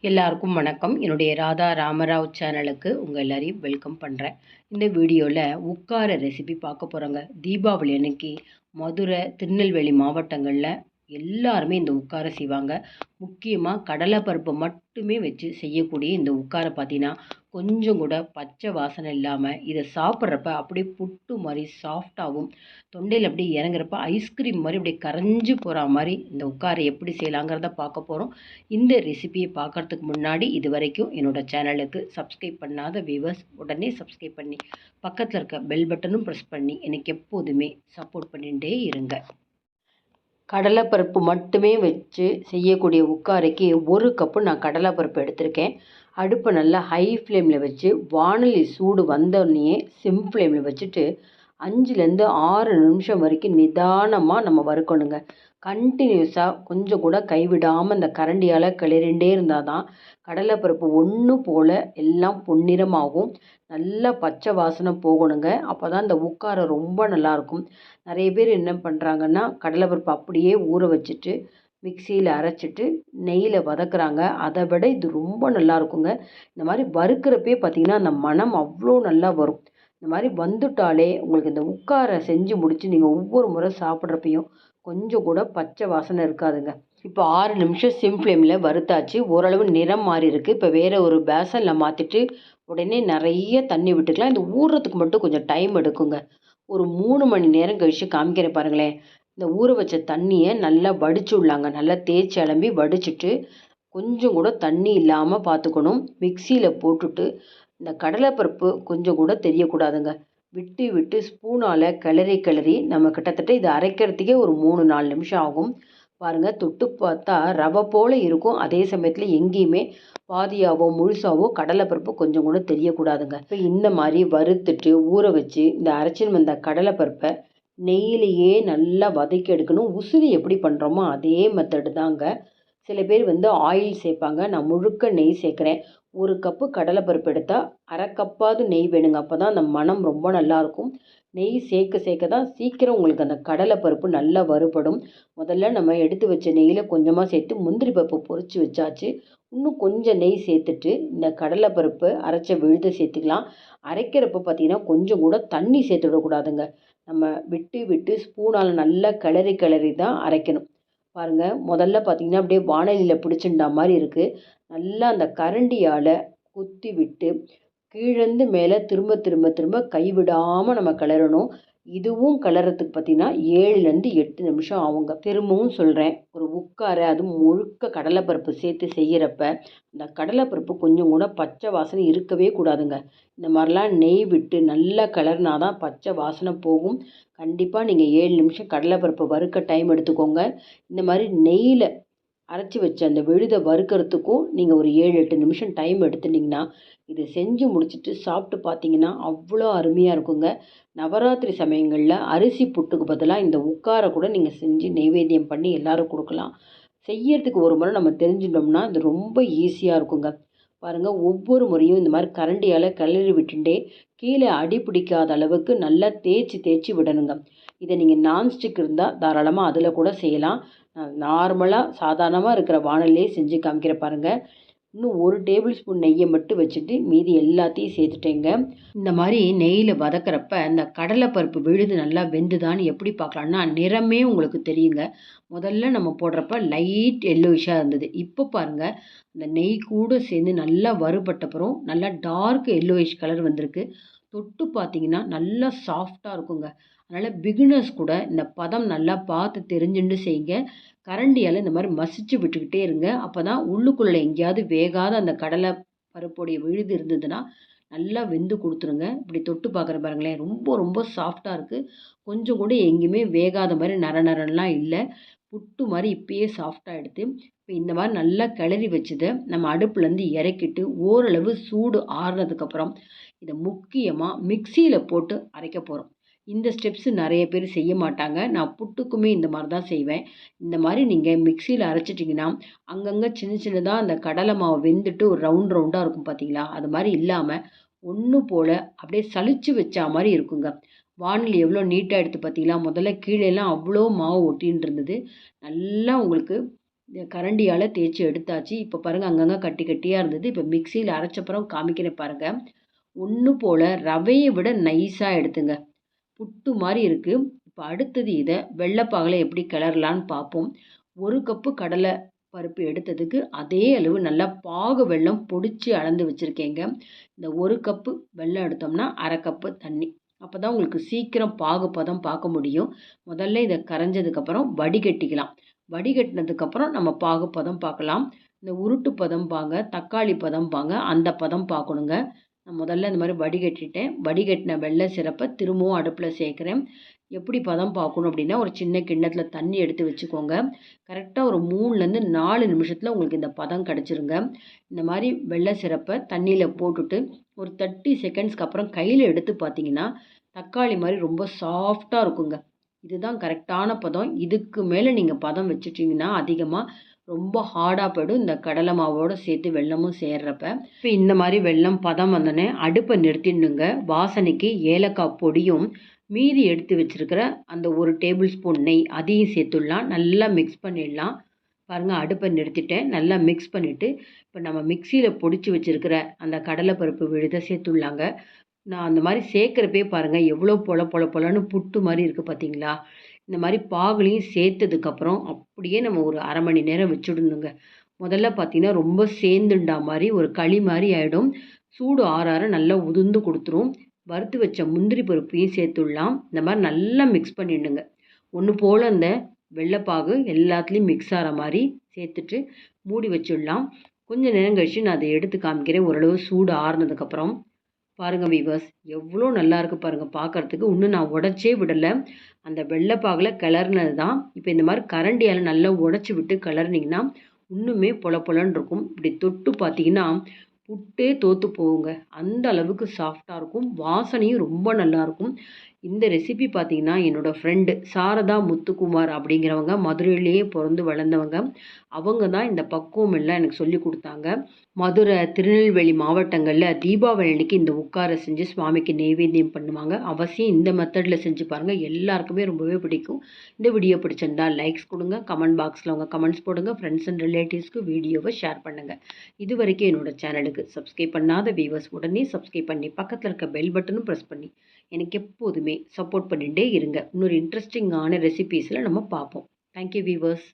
எல்லாருக்கும் வணக்கம். என்னுடைய ராதா ராமராவ் சேனலுக்கு உங்கள் எல்லாரையும் வெல்கம் பண்ணுறேன். இந்த வீடியோவில் உட்கார ரெசிபி பார்க்க போகிறோங்க. தீபாவளி அன்னைக்கு மதுரை, திருநெல்வேலி மாவட்டங்களில் எல்லாருமே இந்த உட்கார செய்வாங்க. முக்கியமாக கடலைப்பருப்பு மட்டுமே வச்சு செய்யக்கூடிய இந்த உட்கார பார்த்தீங்கன்னா கொஞ்சம் கூட பச்சை வாசனை இல்லாமல் இதை சாப்பிட்றப்ப அப்படியே புட்டு மாதிரி சாஃப்டாகவும் தொண்டையில் அப்படியே இறங்குறப்ப ஐஸ்கிரீம் மாதிரி அப்படியே கரைஞ்சி போகிற மாதிரி இந்த உட்கார எப்படி செய்யலாங்கிறத பார்க்க போகிறோம். இந்த ரெசிபியை பார்க்குறதுக்கு முன்னாடி இது வரைக்கும் என்னோடய சேனலுக்கு சப்ஸ்கிரைப் பண்ணாத வியூவர்ஸ் உடனே சப்ஸ்கிரைப் பண்ணி பக்கத்தில் இருக்க பெல் பட்டனும் ப்ரெஸ் பண்ணி எனக்கு எப்போதுமே சப்போர்ட் பண்ணிகிட்டே இருங்க. கடலைப்பருப்பு மட்டுமே வச்சு செய்யக்கூடிய உட்காரைக்கு 1 கப்பு நான் கடலைப்பருப்பு எடுத்திருக்கேன். அடுப்பை நல்லா ஹை ஃப்ளேமில் வச்சு வாணலி சூடு வந்தோடனே சிம் ஃப்ளேமில் வச்சுட்டு 5லேருந்து 6 நிமிஷம் வரைக்கும் நிதானமாக நம்ம வறுக்கணுங்க. கண்டினியூஸாக கொஞ்சம் கூட கைவிடாமல் இந்த கரண்டியால் கிளறிண்டே இருந்தால் தான் கடலைப்பருப்பு ஒன்று போல் எல்லாம் பொன்னிறமாகும். நல்லா பச்சை வாசனை போகணுங்க. அப்போ தான் இந்த உட்காரம் ரொம்ப நல்லாயிருக்கும். நிறைய பேர் என்ன பண்ணுறாங்கன்னா கடலைப்பருப்பு அப்படியே ஊற வச்சுட்டு மிக்சியில் அரைச்சிட்டு நெய்யில் வதக்குறாங்க. அதை விட இது ரொம்ப நல்லாயிருக்குங்க. இந்த மாதிரி வறுக்கிறப்பே பார்த்திங்கன்னா அந்த மனம் அவ்வளோ நல்லா வரும். இந்த மாதிரி வந்துட்டாலே உங்களுக்கு இந்த உட்கார செஞ்சு முடித்து நீங்கள் ஒவ்வொரு முறை சாப்பிட்றப்பையும் கொஞ்சம் கூட பச்சை வாசனை இருக்காதுங்க. இப்போ 6 நிமிஷம் சிம் ஃப்ளேமில் வறுத்தாச்சு. ஓரளவு நிறம் மாறி இருக்குது. இப்போ வேறு ஒரு பேசனில் மாற்றிட்டு உடனே நிறைய தண்ணி விட்டுக்கலாம். இந்த ஊறுறதுக்கு மட்டும் கொஞ்சம் டைம் எடுக்குங்க. ஒரு 3 மணி நேரம் கழித்து காமிக்கிறேன் பாருங்களேன். இந்த ஊற வச்ச தண்ணியை நல்லா வடிச்சு விடலாங்க. நல்லா தேய்ச்சி அலம்பி வடிச்சிட்டு கொஞ்சம் கூட தண்ணி இல்லாமல் பார்த்துக்கணும். மிக்சியில் போட்டுட்டு இந்த கடலைப்பருப்பு கொஞ்சம் கூட தெரியக்கூடாதுங்க. விட்டு விட்டு ஸ்பூனால் கிளறி நம்ம கிட்டத்தட்ட இது அரைக்கிறதுக்கே ஒரு 3-4 நிமிஷம் ஆகும். பாருங்கள், தொட்டு பார்த்தா ரவை போல் இருக்கும். அதே சமயத்தில் எங்கேயுமே பாதியாவோ முழுசாவோ கடலைப்பருப்பு கொஞ்சம் கூட தெரியக்கூடாதுங்க. இப்போ இந்த மாதிரி வறுத்துட்டு ஊற வச்சு இந்த அரைச்சின்னு வந்த கடலைப்பருப்பை நெய்யிலேயே நல்லா வதக்கி எடுக்கணும். உசிரி எப்படி பண்ணுறோமோ அதே மெத்தடு தாங்க. சில பேர் ஆயில் சேர்ப்பாங்க. நான் முழுக்க நெய் சேர்க்குறேன். 1 கப்பு கடலைப்பருப்பு எடுத்தால் 1/2 கப்பாவது நெய் வேணுங்க. அப்போ தான் அந்த மனம் ரொம்ப நல்லாயிருக்கும். நெய் சேர்க்க தான் சீக்கிரம் உங்களுக்கு அந்த கடலைப்பருப்பு நல்லா வறுபடும். முதல்ல நம்ம எடுத்து வச்ச நெய்யில் கொஞ்சமாக சேர்த்து முந்திரி பருப்பு பொரித்து வச்சாச்சு. இன்னும் கொஞ்சம் நெய் சேர்த்துட்டு இந்த கடலைப்பருப்பு அரைச்ச விழுதை சேர்த்துக்கலாம். அரைக்கிறப்ப பார்த்திங்கன்னா கொஞ்சம் கூட தண்ணி சேர்த்து விடக்கூடாதுங்க. நம்ம விட்டு விட்டு ஸ்பூனால் நல்லா கிளறி தான் அரைக்கணும். பாருங்கள், முதல்ல பார்த்திங்கன்னா அப்படியே வாணலியில் பிடிச்சிண்டா மாதிரி இருக்குது. நல்லா அந்த கரண்டியால் குத்தி விட்டு கீழேருந்து மேலே திரும்ப திரும்ப திரும்ப கைவிடாமல் நம்ம கிளறணும். இதுவும் கிளறதுக்கு பார்த்திங்கன்னா 7லேருந்து 8 நிமிஷம் ஆகுங்க. திரும்பவும் சொல்கிறேன், ஒரு உட்கார அதுவும் முழுக்க கடலைப்பருப்பு சேர்த்து செய்கிறப்ப இந்த கடலைப்பருப்பு கொஞ்சம் கூட பச்சை வாசனை இருக்கவே கூடாதுங்க. இந்த மாதிரிலாம் நெய் விட்டு நல்லா கிளறினா தான் பச்சை வாசனை போகும். கண்டிப்பாக நீங்கள் 7 நிமிஷம் கடலைப்பருப்பு வறுக்க டைம் எடுத்துக்கோங்க. இந்த மாதிரி நெய்யில் அரைச்சி வச்ச அந்த விழுதை வறுக்கிறதுக்கும் நீங்கள் ஒரு 7-8 நிமிஷம் டைம் எடுத்துட்டிங்கன்னா இது செஞ்சு முடிச்சுட்டு சாப்பிட்டு பார்த்தீங்கன்னா அவ்வளோ அருமையாக இருக்குங்க. நவராத்திரி சமயங்களில் அரிசி புட்டுக்கு பதிலாக இந்த உட்கார கூட நீங்கள் செஞ்சு நைவேத்தியம் பண்ணி எல்லோரும் கொடுக்கலாம். செய்யறதுக்கு ஒரு முறை நம்ம தெரிஞ்சிட்டோம்னா இது ரொம்ப ஈஸியாக இருக்குங்க. பாருங்கள், ஒவ்வொரு முறையும் இந்த மாதிரி கரண்டியால் கிளறி விட்டுட்டே கீழே அடி பிடிக்காத அளவுக்கு நல்லா தேய்ச்சி விடணுங்க. இதை நீங்கள் நான்ஸ்டிக் இருந்தால் தாராளமாக அதில் கூட செய்யலாம். நார்மலாக சாதாரணமாக இருக்கிற வாணலிலே செஞ்சு காமிக்கிற பாருங்கள். இன்னும் 1 டேபிள் ஸ்பூன் நெய்யை மட்டும் வச்சுட்டு மீதி எல்லாத்தையும் சேர்த்துட்டேங்க. இந்த மாதிரி நெய்யில் வதக்கிறப்ப இந்த கடலைப்பருப்பு விழுது நல்லா வெந்துதான்னு எப்படி பார்க்கலான்னா நிறமே உங்களுக்கு தெரியுங்க. முதல்ல நம்ம போடுறப்ப லைட் எல்லோயிஷாக இருந்தது. இப்போ பாருங்கள், அந்த நெய் கூட சேர்ந்து நல்லா வறுபட்டப்புறம் நல்லா டார்க் எல்லோயிஷ் கலர் வந்திருக்கு. தொட்டு பார்த்தீங்கன்னா நல்லா சாஃப்டாக இருக்குங்க. அதனால் பிகினர்ஸ் கூட இந்த பதம் நல்லா பார்த்து தெரிஞ்சுட்டு செய்யுங்க. கரண்டியால் இந்த மாதிரி மசிச்சு விட்டுக்கிட்டே இருங்க. அப்போ தான் உள்ளுக்குள்ளே எங்கேயாவது வேகாத அந்த கடலை பருப்புடைய விழுது இருந்ததுன்னா நல்லா வெந்து கொடுத்துருங்க. இப்படி தொட்டு பார்க்குற பாருங்களேன், ரொம்ப ரொம்ப சாஃப்டாக இருக்குது. கொஞ்சம் கூட எங்கேயுமே வேகாத மாதிரி நரலாம் இல்லை. புட்டு மாதிரி இப்பயே சாஃப்டாக எடுத்து இப்போ இந்த மாதிரி நல்லா கிளறி வச்சதை நம்ம அடுப்புலேருந்து இறக்கிட்டு ஓரளவு சூடு ஆறுனதுக்கப்புறம் இதை முக்கியமாக மிக்சியில் போட்டு அரைக்க போகிறோம். இந்த ஸ்டெப்ஸு நிறைய பேர் செய்ய மாட்டாங்க. நான் புட்டுக்குமே இந்த மாதிரி தான் செய்வேன். இந்த மாதிரி நீங்கள் மிக்சியில் அரைச்சிட்டிங்கன்னா அங்கங்கே சின்னதாக அந்த கடலை மாவு வெந்துட்டு ஒரு ரவுண்டாக இருக்கும் பார்த்தீங்களா? அது மாதிரி இல்லாமல் ஒன்று போல் அப்படியே சலிச்சு வச்சா மாதிரி இருக்குங்க. வாணலி எவ்வளோ நீட்டாக எடுத்து பார்த்தீங்களா? முதல்ல கீழேலாம் அவ்வளோ மாவு ஒட்டின்னு இருந்தது. நல்லா உங்களுக்கு இந்த கரண்டியால் தேய்ச்சி எடுத்தாச்சு. இப்போ பாருங்கள் அங்கங்கே கட்டி கட்டியாக இருந்தது. இப்போ மிக்சியில் அரைச்சப்புறம் காமிக்கிறேன் பாருங்கள். ஒன்று போல் ரவையை விட நைஸாக எடுத்துங்க. புட்டு மாதிரி இருக்குது. இப்போ அடுத்தது இதை வெள்ளைப்பாகில் எப்படி கிளறலான்னு பார்ப்போம். 1 கப்பு கடலை பருப்பு எடுத்ததுக்கு அதே அளவு நல்லா பாகு வெல்லம் பொடிச்சு அளந்து வச்சுருக்கேங்க. இந்த 1 கப்பு வெல்லம் எடுத்தோம்னா 1/2 கப்பு தண்ணி. அப்போ தான் உங்களுக்கு சீக்கிரம் பாகு பதம் பார்க்க முடியும். முதல்ல இதை கரைஞ்சதுக்கப்புறம் வடிகட்டிக்கலாம். வடிகட்டினதுக்கப்புறம் நம்ம பாகு பதம் பார்க்கலாம். இந்த உருட்டு பதம் பாங்க, தக்காளி பதம் பாங்க, அந்த பதம் பார்க்கணுங்க. நான் முதல்ல இந்த மாதிரி வடிகட்டிட்டேன். வடிகட்டின வெள்ளை சிரப்பை திரும்பவும் அடுப்பில் சேர்க்குறேன். எப்படி பதம் பார்க்கணும் அப்படின்னா, ஒரு சின்ன கிண்ணத்தில் தண்ணி எடுத்து வச்சுக்கோங்க. கரெக்டாக ஒரு 3லேருந்து 4 நிமிஷத்தில் உங்களுக்கு இந்த பதம் கிடச்சிருங்க. இந்த மாதிரி வெள்ளை சிரப்பை தண்ணியில் போட்டுட்டு ஒரு 30 செகண்ட்ஸ்க்கு அப்புறம் கையில் எடுத்து பார்த்தீங்கன்னா தக்காளி மாதிரி ரொம்ப சாஃப்டாக இருக்குங்க. இதுதான் கரெக்டான பதம். இதுக்கு மேலே நீங்கள் பதம் வச்சுட்டிங்கன்னா அதிகமாக ரொம்ப ஹார்டாக போய்டும். இந்த கடலை மாவோடு சேர்த்து வெல்லமும் சேர்றப்ப. இப்போ இந்த மாதிரி வெல்லம் பதம் வந்தோடனே அடுப்பை நிறுத்திடணுங்க. வாசனைக்கு ஏலக்காய் பொடியும் மீதி எடுத்து வச்சுருக்கிற அந்த 1 டேபிள் ஸ்பூன் நெய் அதையும் சேர்த்துடலாம். நல்லா மிக்ஸ் பண்ணிடலாம். பாருங்கள் அடுப்பை நிறுத்திட்டேன். நல்லா மிக்ஸ் பண்ணிவிட்டு இப்போ நம்ம மிக்சியில் பொடிச்சு வச்சுருக்கிற அந்த கடலைப்பருப்பு விழுதை சேர்த்துடலாங்க. நான் அந்த மாதிரி சேர்க்குறப்பே பாருங்கள் எவ்வளோ பொலன்னு புட்டு மாதிரி இருக்குது பார்த்தீங்களா? இந்த மாதிரி பாகுலையும் சேர்த்ததுக்கப்புறம் அப்படியே நம்ம ஒரு 1/2 மணி நேரம் வச்சுடணுங்க. முதல்ல பார்த்தீங்கன்னா ரொம்ப சேர்ந்துண்டா மாதிரி ஒரு களி மாதிரி ஆகிடும். சூடு ஆற ஆற நல்லா உதிர்ந்து கொடுத்துரும். வறுத்து வச்ச முந்திரி பருப்பையும் சேர்த்துடலாம். இந்த மாதிரி நல்லா மிக்ஸ் பண்ணிடணுங்க. ஒன்று போல் அந்த வெள்ளைப்பாகு எல்லாத்துலேயும் மிக்ஸ் ஆகிற மாதிரி சேர்த்துட்டு மூடி வச்சிடலாம். கொஞ்சம் நேரம் கழித்து நான் அதை எடுத்து காமிக்கிறேன். ஓரளவு சூடு ஆறுனதுக்கப்புறம் பாருங்கள் வீவர்ஸ், எவ்வளோ நல்லா இருக்குது பாருங்கள் பார்க்குறதுக்கு. இன்னும் நான் உடைச்சே விடலை. அந்த வெள்ளைப்பாகில் கிளறினது தான். இப்போ இந்த மாதிரி கரண்டியால் நல்லா உடச்சி விட்டு கிளறினீங்கன்னா இன்னுமே பொலன்னு இருக்கும். இப்படி தொட்டு பார்த்தீங்கன்னா புட்டே தோற்று போகுங்க. அந்த அளவுக்கு சாஃப்டாக இருக்கும். வாசனையும் ரொம்ப நல்லாயிருக்கும். இந்த ரெசிபி பார்த்தீங்கன்னா என்னோடய ஃப்ரெண்டு சாரதா முத்துக்குமார் அப்படிங்கிறவங்க மதுரையிலேயே பிறந்து வளர்ந்தவங்க. அவங்க தான் இந்த பக்குவம் எல்லாம் எனக்கு சொல்லி கொடுத்தாங்க. மதுரை, திருநெல்வேலி மாவட்டங்களில் தீபாவளி அன்னைக்கு இந்த உட்கார செஞ்சு சுவாமிக்கு நெய்வேத்தியம் பண்ணுவாங்க. அவசியம் இந்த மெத்தடில் செஞ்சு பாருங்கள். எல்லாருக்குமே ரொம்பவே பிடிக்கும். இந்த வீடியோ பிடிச்சிருந்தா லைக்ஸ் கொடுங்க. கமெண்ட் பாக்ஸில் உங்கள் கமெண்ட்ஸ் போடுங்க. ஃப்ரெண்ட்ஸ் அண்ட் ரிலேட்டிவ்ஸ்க்கு வீடியோவை ஷேர் பண்ணுங்கள். இது வரைக்கும் என்னோடய சேனலுக்கு சப்ஸ்கிரைப் பண்ணாத வியூவர்ஸ் உடனே சப்ஸ்கிரைப் பண்ணி பக்கத்தில் இருக்க பெல் பட்டனும் ப்ரெஸ் பண்ணி எனக்கு எப்போதுமே சப்போர்ட் பண்ணிகிட்டே இருங்க. இன்னொரு இன்ட்ரெஸ்டிங்கான ரெசிபீஸில் நம்ம பார்ப்போம். Thank you viewers.